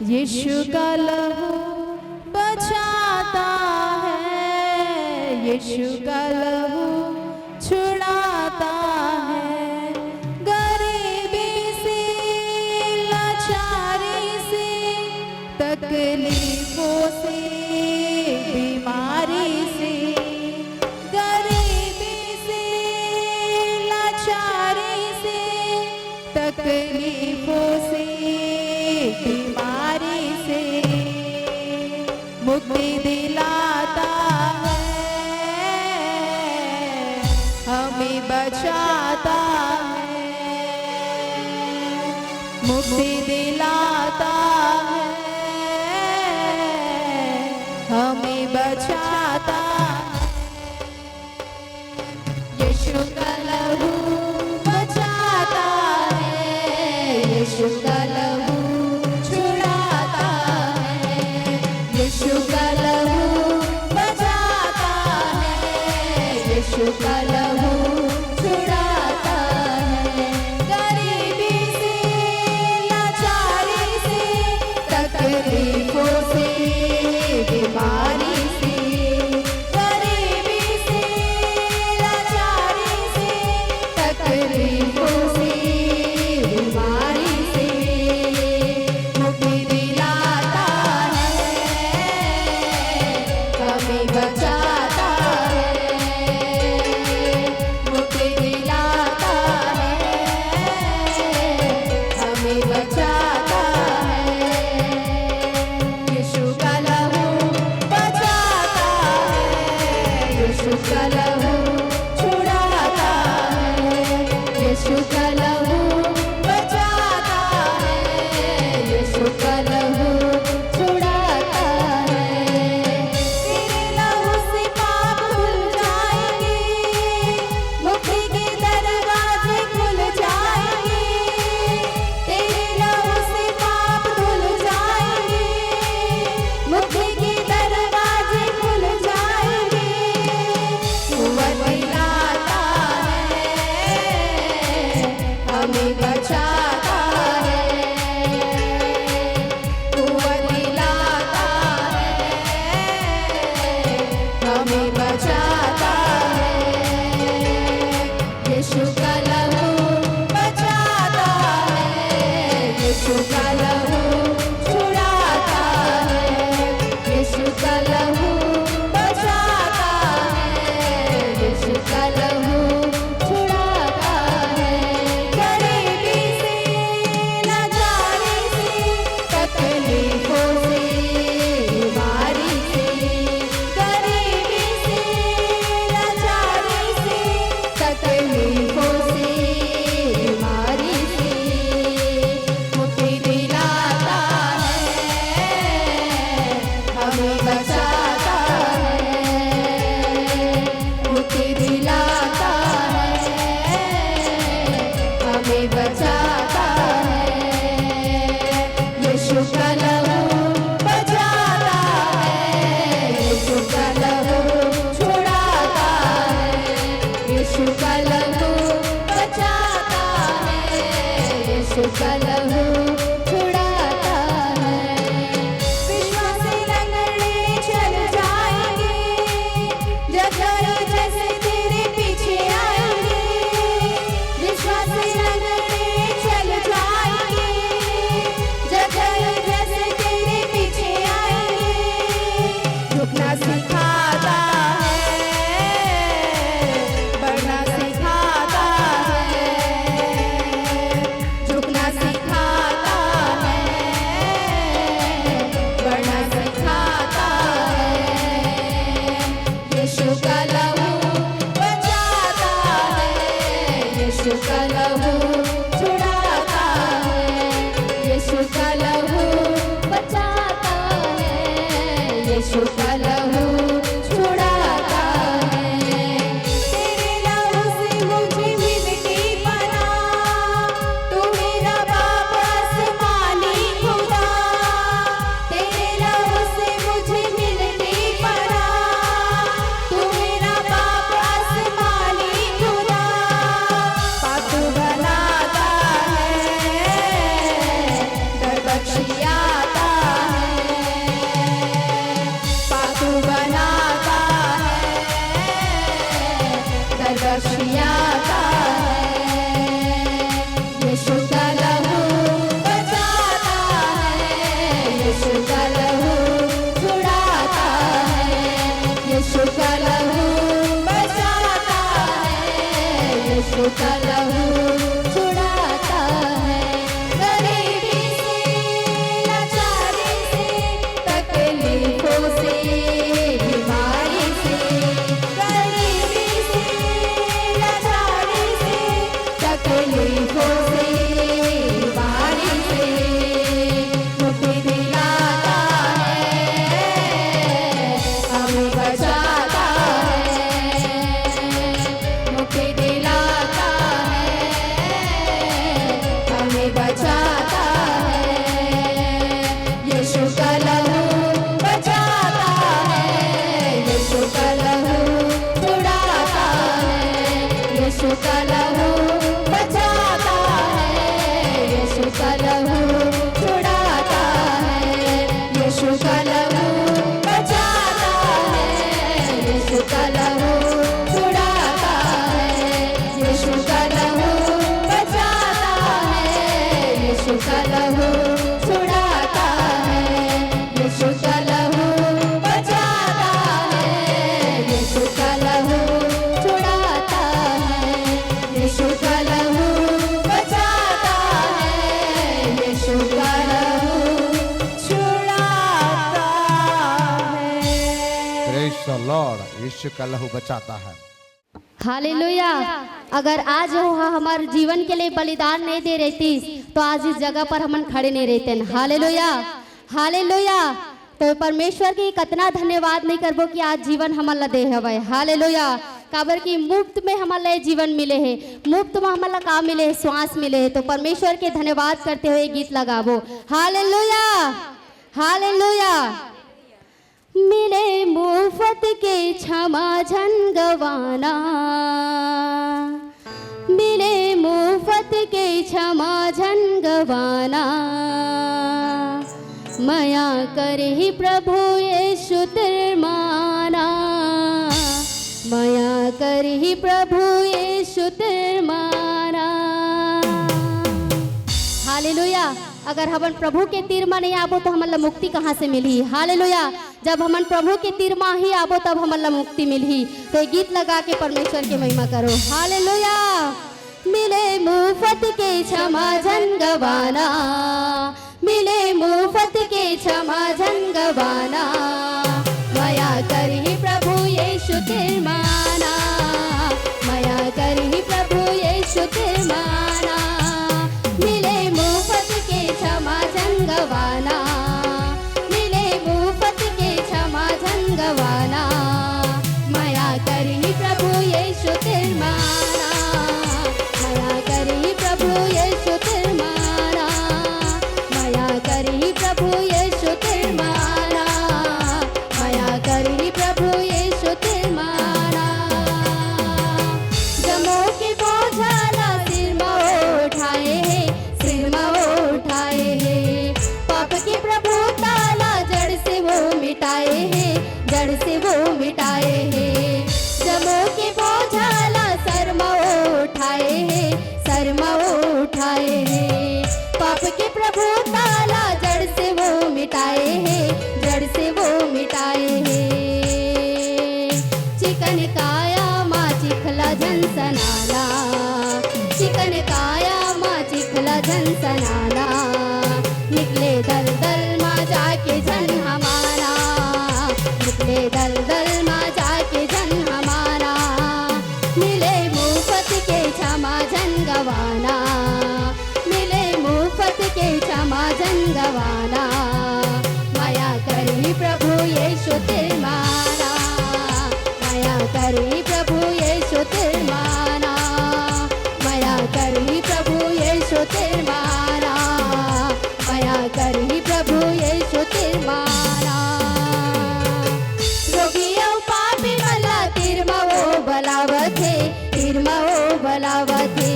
यीशु का लहू बचाता है, यीशु का लहू छुड़ाता है। गरीबी से, लाचारी से, तकलीफों से, बीमारी से, गरीबी से, लाचारी से, तकलीफों से, बीमारी से मुक्ति दिलाता है, हमें बचाता है। मुक्ति दिलाता है, हमें बचाता है। यीशु का लहू बचाता है, यीशु का लहू छुड़ाता है। यीशु का लहू बचाता है, यीशु का लहू छुड़ाता है। गरीबी से, लाचारी से, तकलीफों से, बीमारी से, गरीबी से, लाचारी से, तकलीफों से, बीमारी से मुक्ति दिलाता है, हमें बचाता है। मुक्ति दिलाता है, हमें बचाता है। यीशु का लहू बचाता है, यीशु का लहू छुड़ाता है। यीशु का लहू बचाता है, यीशु का लहू छुड़ाता है। तेरे लहू से पाप धुल जाएंगे, मुक्ति के दरवाजे खुल जाएंगे। तेरे लहू से पाप धुल जाएंगे, मुक्ति के दरवाजे खुल जाएंगे। कुव्वत दिलाता है, हमें बचाता है। कुव्वत दिलाता है, हमें बचाता है। यीशु का लहू बचाता है, यीशु का लहू छुड़ाता है। यीशु का लहू बचाता है, यीशु का लहू छुड़ाता है। गरीबी से, लाचारी से, तकलीफों से, बीमारी से, गरीबी से, लाचारी से, तकलीफों से, बीमारी से मुक्ति दिलाता है, हमें बचाता है। मुक्ति दिलाता है, हमें बचाता है। यीशु का लहू बचाता है, यीशु का लहू छुड़ाता है। यीशु का लहू बचाता है, यीशु का लहू छुड़ाता है। विश्वासी रंगड़े चल जाएंगे, जगह जैसे तेरे पीछे आएंगे। विश्वासी रंगड़े चल जाएंगे, जगह जैसे तेरे पीछे आएंगे। झुकना सिखाता है, बढ़ना सिखाता है। झुकना सिखाता हमें बचाता है। यीशु का लहू बचाता है, यीशु का लहू छुड़ाता है, यीशु का लहू बचाता है, यीशु का लहू छुड़ाता है, यीशु का लहू बचाता है, यीशु का लहू छुड़ाता है, यीशु का लहू बचाता है, यीशु का लहू छुड़ाता है, यीशु का लहू बचाता है, यीशु का लहू छुड़ाता है, यीशु का लहू बचाता है, यीशु का लहू छुड़ाता है। Praise the Lord. यीशु का लहू बचाता है। हालेलुया। अगर आज वो हमारे जीवन के लिए बलिदान नहीं दे रहती तो आज इस जगह पर हम खड़े नहीं रहते। Hallelujah, hallelujah. तो परमेश्वर की कितना धन्यवाद नहीं करबो कि आज जीवन हमारा दे हवे। हालेलुया। काबर की मुफ्त में हमारा जीवन मिले है, मुफ्त में हमारा काम मिले है, श्वास मिले है। तो परमेश्वर के धन्यवाद करते हुए गीत लगाबो। Hallelujah, hallelujah. मिले मुफ्त के क्षमा झन गवाना, मिले मुफ्त के क्षमा झन गवाना, मया करे ही प्रभु यीशु तिरमाना, मया करे ही प्रभु यीशु तिरमाना। हालेलुया। अगर हमन प्रभु के तीर में नहीं आबो तो हमन ला मुक्ति कहाँ से मिली। हालेलुया। जब हमन प्रभु के तीर में ही आबो तब हमन ला मुक्ति मिली। तो ये गीत लगा के परमेश्वर की महिमा करो। हालेलुया। मिले मुफ्त के क्षमा झन गवाना, मिले मुफ्त के क्षमा झन गवाना, मया करी प्रभु यीशु तिरमाना, मया करी प्रभु यीशु तिरमाना, मिले मुफ्त के क्षमा झन गवाना, मिले मुफ्त के क्षमा झन गवाना, मया करी प्रभु यीशु तिरमाना, मया करी प्रभु यीशु तिरमाना, मया करी प्रभु यीशु तिरमाना, मया करी प्रभु यीशु तिरमाना। जमो के बोझाला सिर में उठाए है, सिर में उठाए है, पाप के प्रभु ताला जड़ से वो मिटाए है, जड़ से वो मिटाए है। जमो के बोझाला सर में उठाए है, सर में उठाए है, पाप के प्रभु ताला जड़ से वो मिटाए है, जड़ से वो मिटाए है। चिकन काया माँ चिखला झन सनाना, चिकन काया माँ चिखला झन सनाना, निकले दल दल माँ जाके झन हमारा, निकले दल दल माँ जाके झन हमारा, मिले मुफ्त के क्षमा झन गवाना, मिले मुफ्त के क्षमा झन गवाना, माया करी प्रभु यीशु तिरमाना, माया करी प्रभु यीशु तिरमाना, माया करी प्रभु यीशु तिरमाना, माया करी प्रभु यीशु तिरमाना। रोगियों पापी मला तिरमा वो बलावथे, तिरमा वो बलावथे,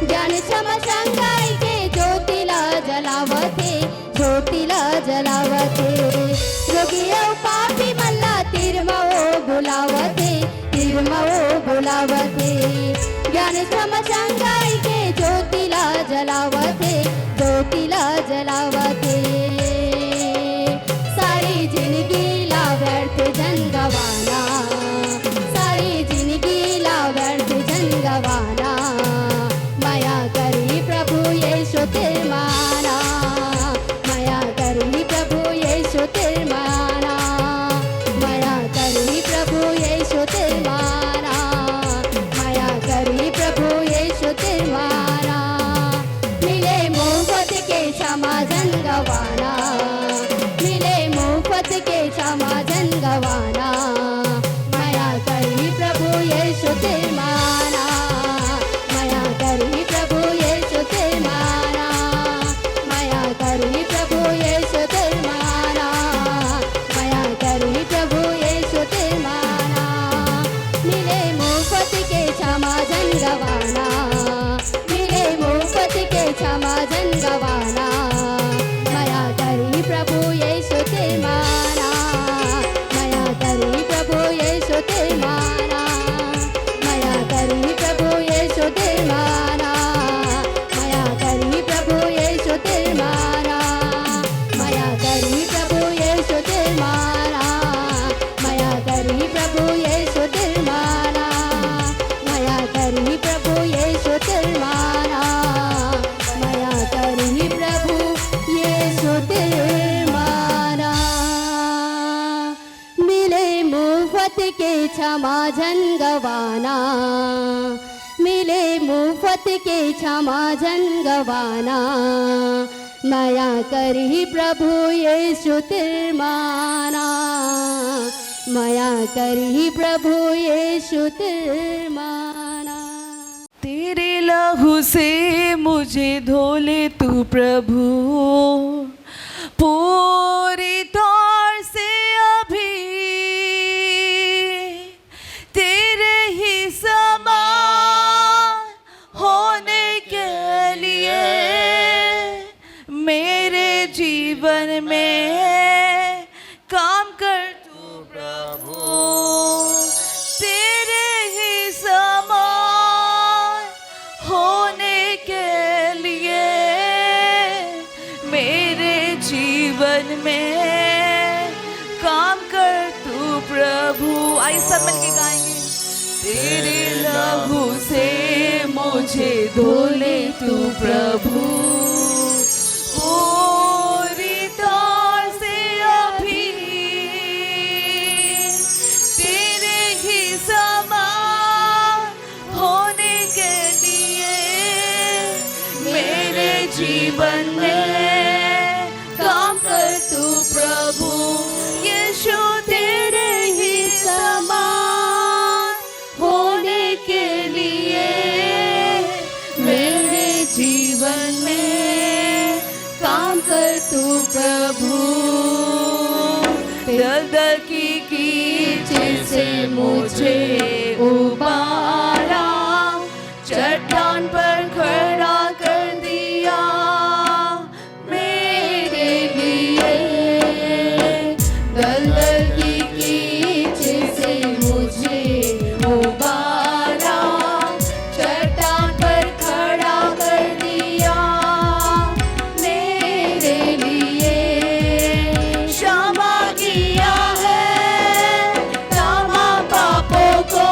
ज्ञान क्षमा संगाई के ज्योतिला जलावथे, ज्योतिला जलावथे। रोगियों पापी मला तिरमा वो बुलावथे, तिरमा वो बुलावथे, ज्ञान क्षमा संगाई के ज्योतिला जलावथे, ज्योतिला जलावथे। सारी जिंदगी ला व्यर्थ जन गवाना, सारी जिंदगी ला व्यर्थ जन गवाना, माया करी प्रभु यीशु तिरमाना, माया करी प्रभु यीशु तिरमाना, माया करी प्रभु यीशु तिरमाना, माया करी प्रभु यीशु तिरमाना, मिले मुफ्त के क्षमा झन गवाना, मिले मुफ्त के क्षमा झन गवाना, माया करी प्रभु यीशु तिरमाना, माया करी प्रभु यीशु तिरमाना, के क्षमा झन गवाना, मिले मुफ्त के क्षमा झन गवाना। नया करी प्रभु यीशु तिरमाना, माया करी प्रभु यीशु तिरमाना। तेरे लहू से मुझे धो ले तू प्रभु, पूरी तौर से अभी तेरे ही समान होने के लिए मेरे जीवन में काम कर तू प्रभु। तेरे ही समान होने के लिए मेरे जीवन में काम कर तू प्रभु। आइए सब मिलके गाएंगे। तेरे लहू से मुझे धो ले तू प्रभु, पूरी तौर से अभी तेरे ही समान होने के लिए मेरे जीवन में काम कर तू प्रभु। यीशु तेरे ही समान होने के लिए मेरे जीवन में काम कर तू प्रभु। दर्द की कीचड़ से मुझे उबारा, चट्टान पर खड़ा कर दिया मेरे लिए। दर्द की कीचड़ से मुझे उबारा, चट्टान पर खड़ा कर दिया मेरे लिए। क्षमा किया है तमाम पापों को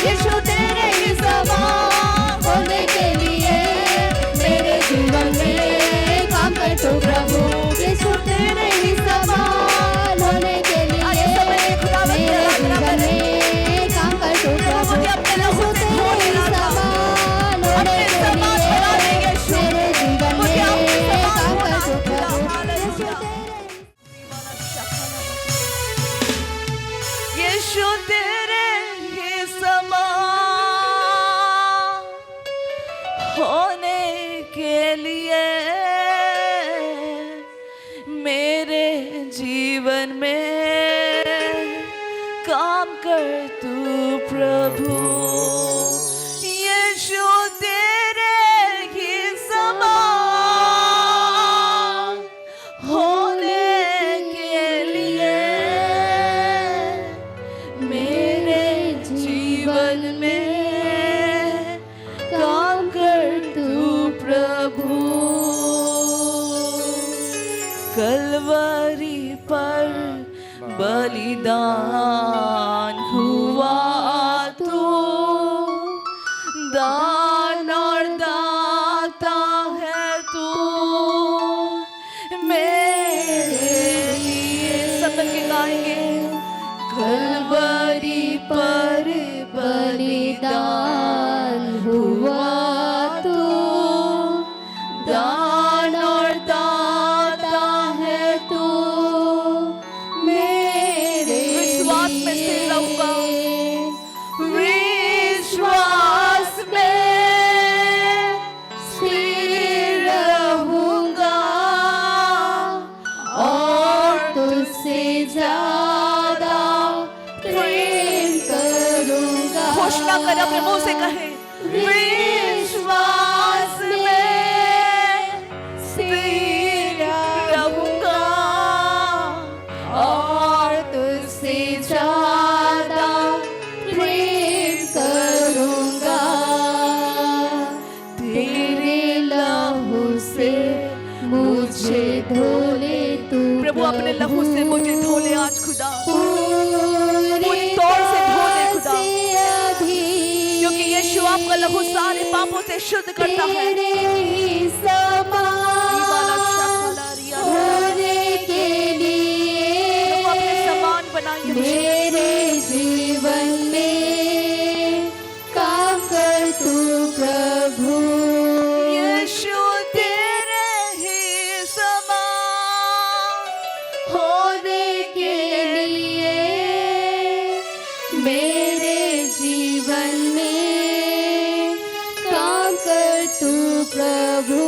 यीशु तेरे ही समान होने के लिए मेरे जीवन में काम कर तू प्रभु। यीशु तेरे ही समान होने के लिए मेरे जीवन में काम कर तू प्रभु। यीशु तेरे ही समान होने के लिए मेरे जीवन में काम कर तू प्रभु। यीशु तेरे ही समान होने के लिए मेरे जीवन में काम कर तू प्रभु। यीशु तेरे ही समान होने के लिए मेरे जीवन में काम कर तू प्रभु। कलवरी पर बलिदान हुआ तू, दान और दाता है तू मेरे लिए। सब मिलके गाएंगे। कलवरी पर बलिदान हुआ तू, दान और दाता है तू मेरे। विश्वास में स्थिर रहूंगा, विश्वास में स्थिर रहूंगा और तुझसे ज्यादा प्रेम करूंगा। घोषणा कर, अपने मुंह से कहे, विश्वास में स्थिर रहूंगा और तुझसे ज्यादा प्रेम करूंगा। तेरे लहू से मुझे धोले तू प्रभु। अपने लहू से मुझे धोले आज खुदा, पूरी तौर से धोले खुदा, क्योंकि यीशु आपका लहू सारे पापों से शुद्ध करता है। होने के लिए अपने समान बनाइए मेरे जीवन में काम कर तू प्रभु। यीशु तेरे ही समान होने के लिए मेरे जीवन में काम कर तू प्रभु।